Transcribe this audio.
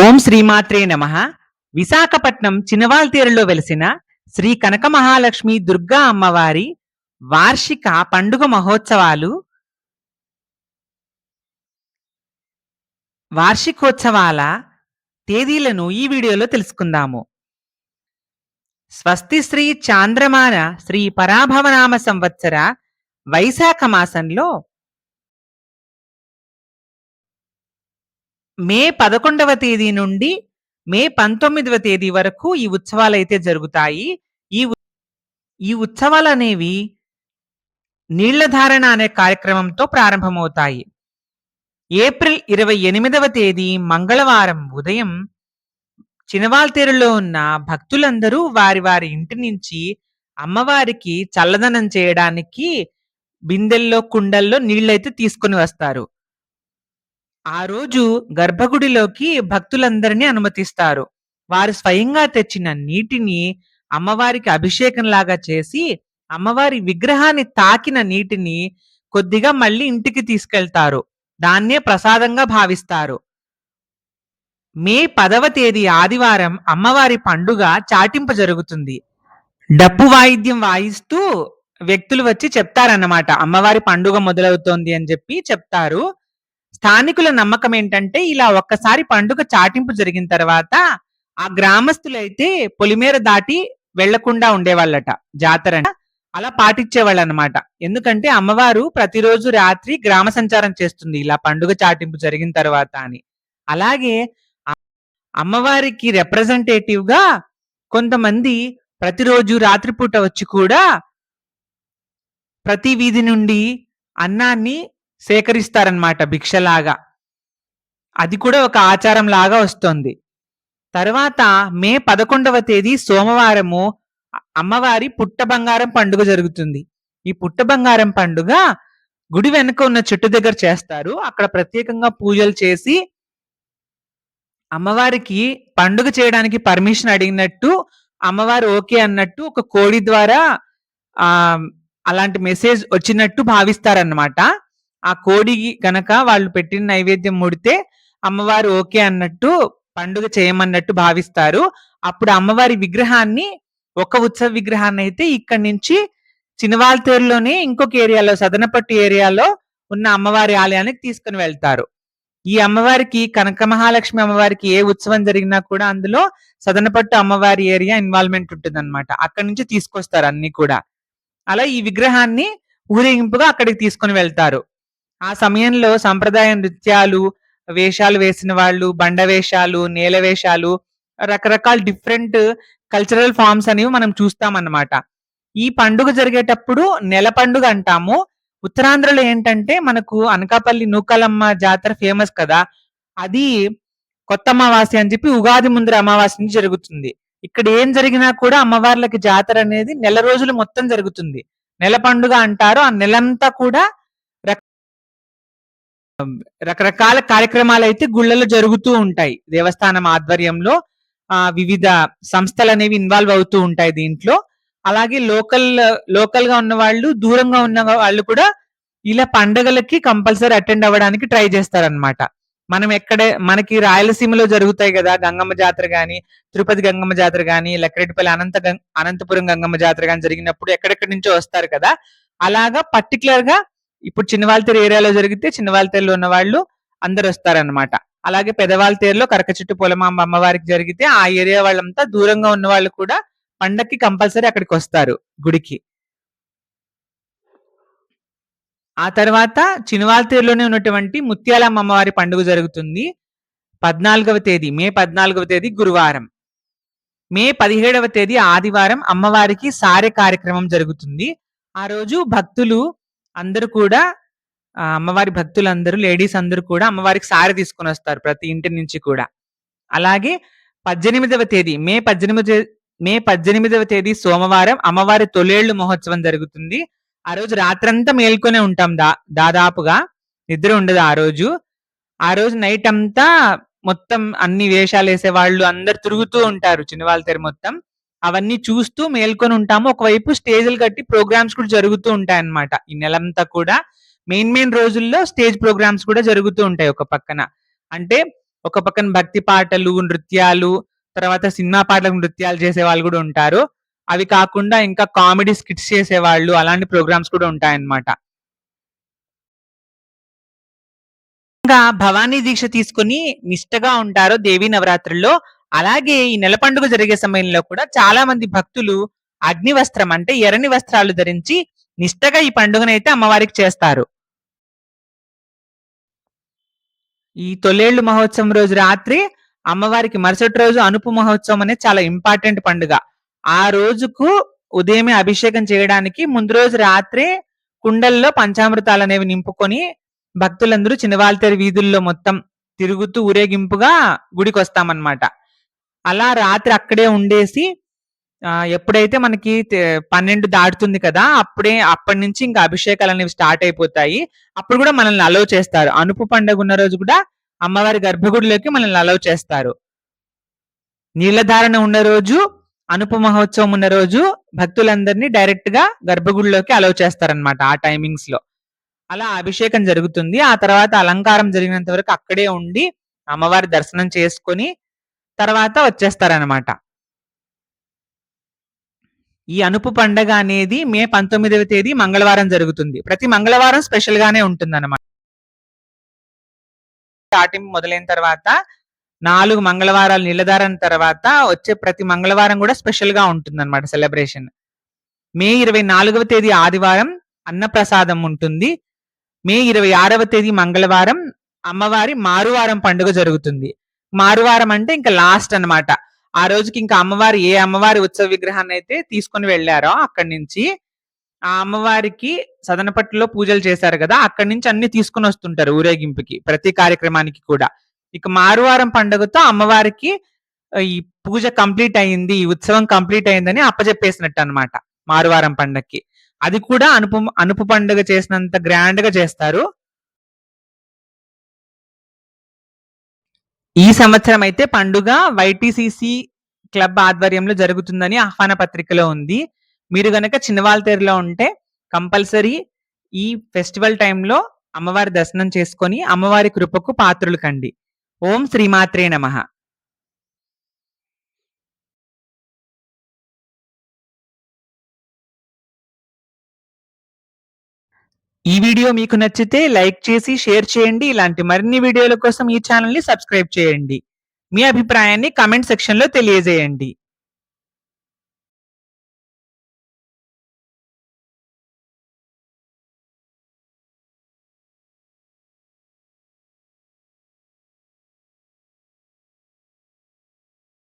ఓం శ్రీమాత్రే నమః. విశాఖపట్నం చినవాల్తీరులో వెలిసిన శ్రీ కనక మహాలక్ష్మి దుర్గా అమ్మవారి వార్షిక పండుగ మహోత్సవాలు వార్షికోత్సవాల తేదీలను ఈ వీడియోలో తెలుసుకుందాము. స్వస్తి శ్రీ చాంద్రమాన శ్రీ పరాభవనామ సంవత్సర వైశాఖ మాసంలో మే 11వ తేదీ నుండి మే 19వ తేదీ వరకు ఈ ఉత్సవాలైతే జరుగుతాయి. ఈ ఈ ఉత్సవాలనేవి నీళ్లధారణ అనే కార్యక్రమంతో ప్రారంభమవుతాయి. ఏప్రిల్ 28వ తేదీ మంగళవారం ఉదయం చినవాల్తేరులో ఉన్న భక్తులందరూ వారి వారి ఇంటి నుంచి అమ్మవారికి చల్లదనం చేయడానికి బిందెల్లో, కుండల్లో నీళ్ళైతే తీసుకొని వస్తారు. ఆ రోజు గర్భగుడిలోకి భక్తులందరినీ అనుమతిస్తారు. వారు స్వయంగా తెచ్చిన నీటిని అమ్మవారికి అభిషేకంలాగా చేసి అమ్మవారి విగ్రహాన్ని తాకిన నీటిని కొద్దిగా మళ్ళీ ఇంటికి తీసుకెళ్తారు. దాన్నే ప్రసాదంగా భావిస్తారు. మే 10వ తేదీ ఆదివారం అమ్మవారి పండుగ చాటింపు జరుగుతుంది. డప్పు వాయిద్యం వాయిస్తూ వ్యక్తులు వచ్చి చెప్తారన్నమాట, అమ్మవారి పండుగ మొదలవుతోంది అని చెప్పి చెప్తారు. స్థానికుల నమ్మకం ఏంటంటే ఇలా ఒక్కసారి పండుగ చాటింపు జరిగిన తర్వాత ఆ గ్రామస్తులైతే పొలిమేర దాటి వెళ్లకుండా ఉండేవాళ్ళట. జాతర అలా పాటించేవాళ్ళు అనమాట. ఎందుకంటే అమ్మవారు ప్రతిరోజు రాత్రి గ్రామ సంచారం చేస్తుంది ఇలా పండుగ చాటింపు జరిగిన తర్వాత అని. అలాగే అమ్మవారికి రిప్రజెంటేటివ్ గా కొంతమంది ప్రతిరోజు రాత్రిపూట వచ్చి కూడా ప్రతి వీధి నుండి అన్నాన్ని సేకరిస్తారనమాట భిక్షలాగా. అది కూడా ఒక ఆచారం లాగా వస్తుంది. తర్వాత మే 11వ తేదీ సోమవారము అమ్మవారి పుట్ట బంగారం పండుగ జరుగుతుంది. ఈ పుట్ట బంగారం పండుగ గుడి వెనుక ఉన్న చెట్టు దగ్గర చేస్తారు. అక్కడ ప్రత్యేకంగా పూజలు చేసి అమ్మవారికి పండుగ చేయడానికి పర్మిషన్ అడిగినట్టు అమ్మవారు ఓకే అన్నట్టు ఒక కోడి ద్వారా ఆ అలాంటి మెసేజ్ వచ్చినట్టు భావిస్తారన్నమాట. ఆ కోడి గనక వాళ్ళు పెట్టిన నైవేద్యం ముడితే అమ్మవారు ఓకే అన్నట్టు పండుగ చేయమన్నట్టు భావిస్తారు. అప్పుడు అమ్మవారి విగ్రహాన్ని, ఒక ఉత్సవ విగ్రహాన్ని అయితే ఇక్కడి నుంచి చినవాల్తేరులోనే ఇంకొక ఏరియాలో, సదనపట్టు ఏరియాలో ఉన్న అమ్మవారి ఆలయానికి తీసుకుని వెళ్తారు. ఈ అమ్మవారికి, కనక మహాలక్ష్మి అమ్మవారికి ఏ ఉత్సవం జరిగినా కూడా అందులో సదనపట్టు అమ్మవారి ఏరియా ఇన్వాల్వ్మెంట్ ఉంటుంది అనమాట. అక్కడి నుంచి తీసుకొస్తారు అన్ని కూడా. అలా ఈ విగ్రహాన్ని ఊరేగింపుగా అక్కడికి తీసుకుని వెళ్తారు. ఆ సమయంలో సంప్రదాయ నృత్యాలు, వేషాలు వేసిన వాళ్ళు, బండ వేషాలు, నేల వేషాలు, రకరకాల డిఫరెంట్ కల్చరల్ ఫార్మ్స్ అనేవి మనం చూస్తామన్నమాట. ఈ పండుగ జరిగేటప్పుడు నెల పండుగ అంటాము. ఉత్తరాంధ్రలో ఏంటంటే మనకు అనకాపల్లి నూకాలమ్మ జాతర ఫేమస్ కదా, అది కొత్త అమావాస్య అని చెప్పి ఉగాది ముందర అమావాస్య నుంచి జరుగుతుంది. ఇక్కడ ఏం జరిగినా కూడా అమ్మవార్లకి జాతర అనేది నెల రోజులు మొత్తం జరుగుతుంది. నెల పండుగ అంటారు. ఆ నెలంతా కూడా రకరకాల కార్యక్రమాలు అయితే గుళ్ళలో జరుగుతూ ఉంటాయి. దేవస్థానం ఆధ్వర్యంలో వివిధ సంస్థలు అనేవి ఇన్వాల్వ్ అవుతూ ఉంటాయి దీంట్లో. అలాగే లోకల్ గా ఉన్న వాళ్ళు, దూరంగా ఉన్న వాళ్ళు కూడా ఇలా పండగలకి కంపల్సరీ అటెండ్ అవ్వడానికి ట్రై చేస్తారనమాట. మనకి రాయలసీమలో జరుగుతాయి కదా గంగమ్మ జాతర గాని, తిరుపతి గంగమ్మ జాతర గాని, లక్రెడ్డిపల్లి అనంతపురం గంగమ్మ జాతర గాని జరిగినప్పుడు ఎక్కడెక్కడి నుంచో వస్తారు కదా. అలాగా పర్టికులర్ గా ఇప్పుడు చినవాల్తేరు ఏరియాలో జరిగితే చినవాల్తేరులో ఉన్న వాళ్ళు అందరు వస్తారనమాట. అలాగే పెదవాల్తేరులో కరకచెట్టు పొలమాంబ అమ్మవారికి జరిగితే ఆ ఏరియా వాళ్ళంతా, దూరంగా ఉన్న వాళ్ళు కూడా పండక్కి కంపల్సరీ అక్కడికి వస్తారు గుడికి. ఆ తర్వాత చినవాల్తేరులోనే ఉన్నటువంటి ముత్యాలమ్మ అమ్మవారి పండుగ జరుగుతుంది. మే 14వ తేదీ గురువారం. మే 17వ తేదీ ఆదివారం అమ్మవారికి సారె కార్యక్రమం జరుగుతుంది. ఆ రోజు భక్తులు అందరూ కూడా, అమ్మవారి భక్తులందరూ, లేడీస్ అందరూ కూడా అమ్మవారికి సారె తీసుకొని వస్తారు ప్రతి ఇంటి నుంచి కూడా. అలాగే 18వ తేదీ మే 18వ తేదీ సోమవారం అమ్మవారి తొలేళ్లు మహోత్సవం జరుగుతుంది. ఆ రోజు రాత్రంతా మేల్కొనే ఉంటాం. దాదాపుగా నిద్ర ఉండదు ఆ రోజు నైట్ అంతా మొత్తం అన్ని వేషాలు వేసే వాళ్ళు అందరు తిరుగుతూ ఉంటారు చినవాల్తేరు మొత్తం. అవన్నీ చూస్తూ మేల్కొని ఉంటాము. ఒకవైపు స్టేజ్లు కట్టి ప్రోగ్రామ్స్ కూడా జరుగుతూ ఉంటాయి అన్నమాట. ఈ నెలంతా కూడా మెయిన్ రోజుల్లో స్టేజ్ ప్రోగ్రామ్స్ కూడా జరుగుతూ ఉంటాయి ఒక పక్కన. అంటే ఒక పక్కన భక్తి పాటలు, నృత్యాలు, తర్వాత సినిమా పాటలకు నృత్యాలు చేసేవాళ్ళు గూడా ఉంటారు. అవి కాకుండా ఇంకా కామెడీ స్కిట్స్ చేసేవాళ్ళు, అలాంటి ప్రోగ్రామ్స్ కూడా ఉంటాయన్నమాట. ఇంకా భవానీ దీక్ష తీసుకొని నిష్టగా ఉంటారో దేవీ నవరాత్రుల్లో, అలాగే ఈ నెల పండుగ జరిగే సమయంలో కూడా చాలా మంది భక్తులు అగ్ని వస్త్రం అంటే ఎర్రని వస్త్రాలు ధరించి నిష్టగా ఈ పండుగనైతే అమ్మవారికి చేస్తారు. ఈ తొలేళ్ళు మహోత్సవం రోజు రాత్రి అమ్మవారికి మరుసటి రోజు అనుపు మహోత్సవం అనేది చాలా ఇంపార్టెంట్ పండుగ. ఆ రోజుకు ఉదయమే అభిషేకం చేయడానికి ముందు రోజు రాత్రే కుండల్లో పంచామృతాలనేవి నింపుకొని భక్తులందరూ చినవాల్తేరు వీధుల్లో మొత్తం తిరుగుతూ ఊరేగింపుగా గుడికొస్తామన్నమాట. అలా రాత్రి అక్కడే ఉండేసి ఎప్పుడైతే మనకి 12 దాటుతుంది కదా! అప్పటినుంచి ఇంకా అభిషేకాలనేవి స్టార్ట్ అయిపోతాయి. అప్పుడు గూడా మనల్ని అలౌ చేస్తారు. అనుపు పండుగ ఉన్న రోజు గూడా అమ్మవారి గర్భగుడిలోకి మనల్ని అలౌ చేస్తారు. నీళ్ల ధారణ ఉన్న రోజు, అనుపు మహోత్సవం ఉన్న రోజు భక్తులందరినీ డైరెక్ట్‌గా గర్భగుడిలోకి అలౌ చేస్తారన్నమాట ఆ టైమింగ్స్‌లో. అలా అభిషేకం జరుగుతుంది. ఆ తర్వాత అలంకారం జరిగినంత వరకు అక్కడే ఉండి అమ్మవారి దర్శనం చేసుకొని తర్వాత వచ్చేస్తారనమాట. ఈ అనుపు పండగ అనేది మే 19వ తేదీ మంగళవారం జరుగుతుంది. ప్రతి మంగళవారం స్పెషల్ గానే ఉంటుందన్నమాట. స్టార్టింగ్ మొదలైన తర్వాత 4 మంగళవారాలు నిలధారణ తర్వాత వచ్చే ప్రతి మంగళవారం కూడా స్పెషల్ గా ఉంటుందన్నమాట సెలబ్రేషన్. మే 24వ తేదీ ఆదివారం అన్నప్రసాదం ఉంటుంది. మే 26వ తేదీ మంగళవారం అమ్మవారి మారువారం పండుగ జరుగుతుంది. మారువారం అంటే ఇంకా లాస్ట్ అన్నమాట. ఆ రోజుకి ఇంకా ఏ అమ్మవారి ఉత్సవ విగ్రహాన్ని అయితే తీసుకొని వెళ్లారో అక్కడి నుంచి ఆ అమ్మవారికి సదనపట్టులో పూజలు చేశారు కదా! అక్కడి నుంచి అన్ని తీసుకొని వస్తుంటారు ఊరేగింపుకి. ప్రతి కార్యక్రమానికి కూడా. ఇక మారువారం పండుగతో అమ్మవారికి ఈ పూజ కంప్లీట్ అయింది. ఈ ఉత్సవం కంప్లీట్ అయిందని అప్పజెప్పేసినట్టు అన్నమాట. మారువారం పండక్కి. అది కూడా అనుపు పండుగ చేసినంత గ్రాండ్‌గా చేస్తారు. ఈ సంవత్సరం అయితే పండుగ వైటీసీసీ క్లబ్ ఆధ్వర్యంలో జరుగుతుందని ఆహ్వాన పత్రికలో ఉంది. మీరు గనక చిన్నవాల్తేరులో ఉంటే కంపల్సరీ ఈ ఫెస్టివల్ టైంలో అమ్మవారి దర్శనం చేసుకొని అమ్మవారి కృపకు పాత్రులు కండి. ఓం శ్రీమాత్రే నమః. ఈ వీడియో మీకు నచ్చితే లైక్ చేసి షేర్ చేయండి. ఇలాంటి మరిన్ని వీడియోల కోసం ఈ ఛానెల్‌ని సబ్స్క్రైబ్ చేయండి. మీ అభిప్రాయాన్ని కామెంట్ సెక్షన్‌లో తెలియజేయండి.